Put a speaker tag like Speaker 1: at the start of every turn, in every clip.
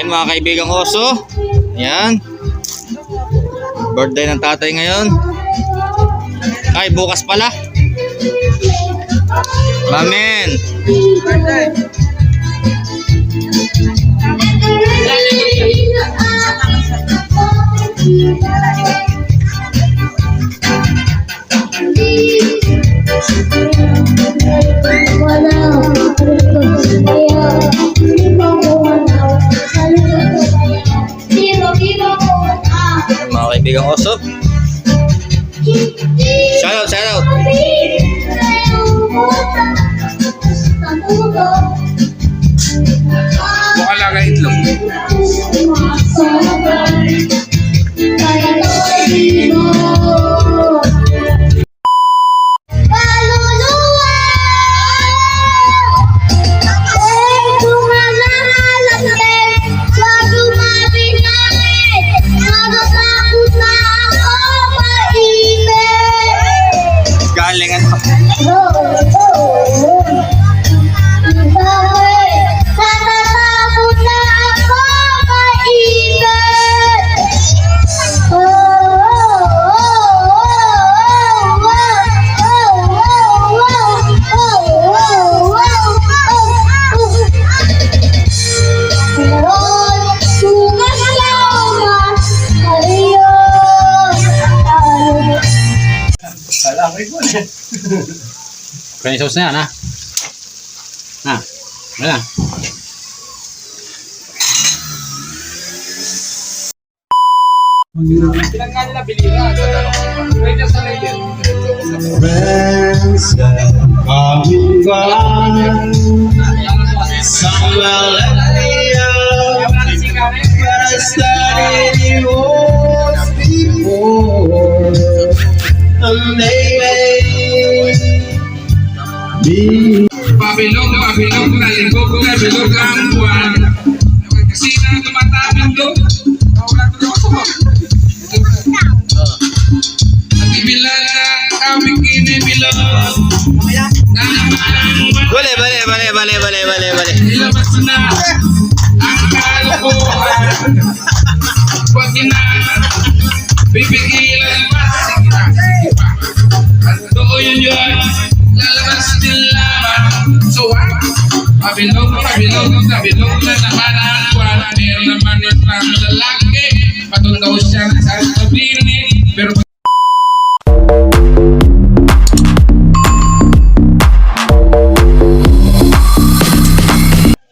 Speaker 1: Ayan mga kaibigang oso. Ayan. Birthday ng tatay ngayon. Ay, bukas pala. Mamen. Mga kaibigang oso. Shoutout, shoutout.
Speaker 2: Bukalaga itlog.
Speaker 1: Galingan.
Speaker 2: Kaya sauce na yan, ha? Ha? Wala. Pinagka nila bilira. Pwede sa layer.
Speaker 3: Friends that come by, somewhere let me out, but I started it once before, and they made me.
Speaker 2: Pabilog, pabilog, naligog, nabilog ang buwan. Kasi na tumatapin do. Nagbibilan na kami kinibilog.
Speaker 1: Bale, bale, bale, bale, bale, bale, bale.
Speaker 2: Ilabas na ang kalukuhan. Huwag na bibigilan pa. Sige na, sige pa. Doon yun, lalabas din laban. So what? Pabilog, pabilog, pabilog na naman ang buwan. Meron naman yung lang lalaki. Patundaw siyang sa sabihin. Pero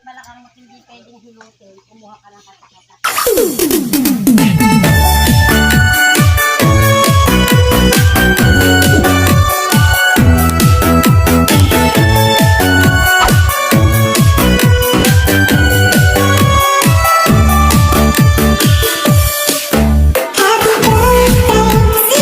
Speaker 4: Malakang hindi pwedeng hilutin, kumuha ka ng kata-kata.
Speaker 5: Happy birthday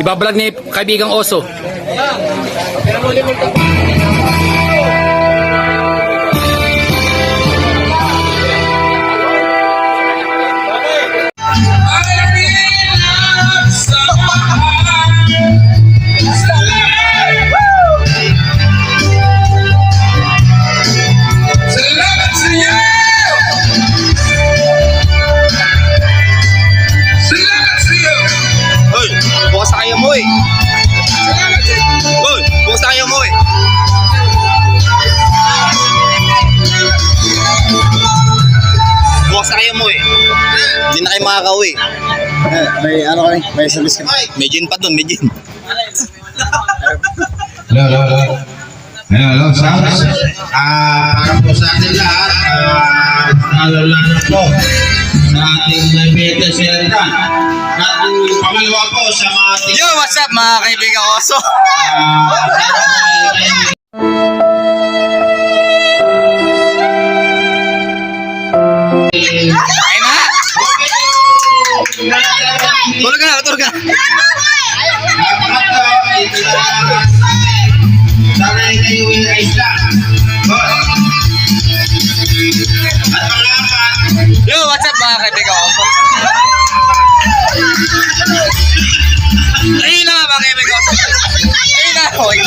Speaker 1: Ibablog ni kaibigang Oso.
Speaker 2: Salamat sa iyo! Salamat sa iyo!
Speaker 3: Hoy, bukas na kayo mo eh.
Speaker 2: Salamat sa iyo!
Speaker 3: Hoy, bukas na kayo mo eh. Bukas na kayo mo eh. Hindi na kayo makakauwi.
Speaker 5: May ano kami, may service kami.
Speaker 3: May gin pa dun, may gin.
Speaker 2: Hello, sounds. Para po sa ating lahat, lalo-lalo po sa ating Naibete Serdan. At pangalawa po sa mga ating
Speaker 1: Yo, what's up mga kaibigang Oso? Kain na!
Speaker 3: Tulog ka na, tulog ka.
Speaker 2: Sanay kayo yung isla. At pang-apat,
Speaker 1: Yo, what's up mga kaibigang Oso? Ayun na mga kaibigang Oso. Ayun na! Okay.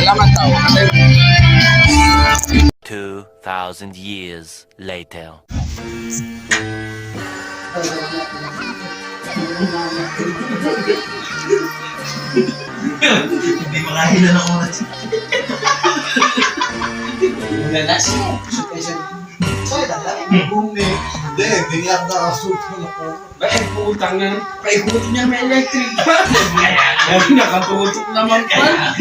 Speaker 1: Salamat tao.
Speaker 6: 2,000 years later.
Speaker 5: Hindi, bigyan na kasulto na po.
Speaker 2: bakit putang na? Paikot niya may electric pa. Ay, nakatutok naman pa.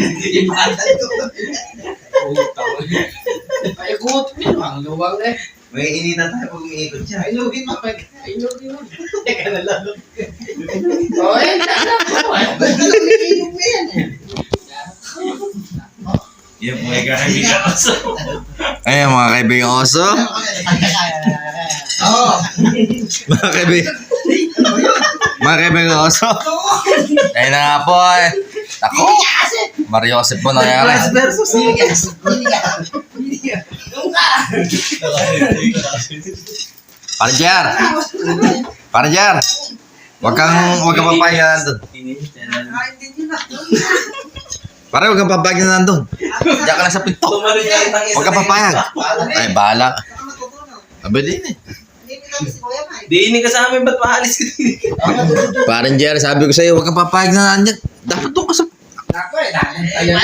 Speaker 2: Paikot niya, ang luwag eh.
Speaker 3: May initan tayo pag umiikot siya.
Speaker 2: Inugin mo, inugin mo. Teka na lang. O, eh,
Speaker 3: Yan po ay kaibigan Oso. Ayan mga kaibigan Oso.
Speaker 5: Oo.
Speaker 3: Mga kaibigan Oso. Ayun na nga po eh. Ako. Mario Joseph po nangyari. Parjar. Parjar. Wag kang papayag nandun. Pare, wag kang papayag na nandun. Diyan ka lang sa pinto. Wag kang papayag. Ay, bahala. Abay din eh.
Speaker 5: Di ini ka sa amin, ba't maalis ka din?
Speaker 3: Parang Jer, sabi ko sa'yo, wag kang papayag na nandyan. Dapat doon ka sa...
Speaker 2: Ako eh, dahil tayo na.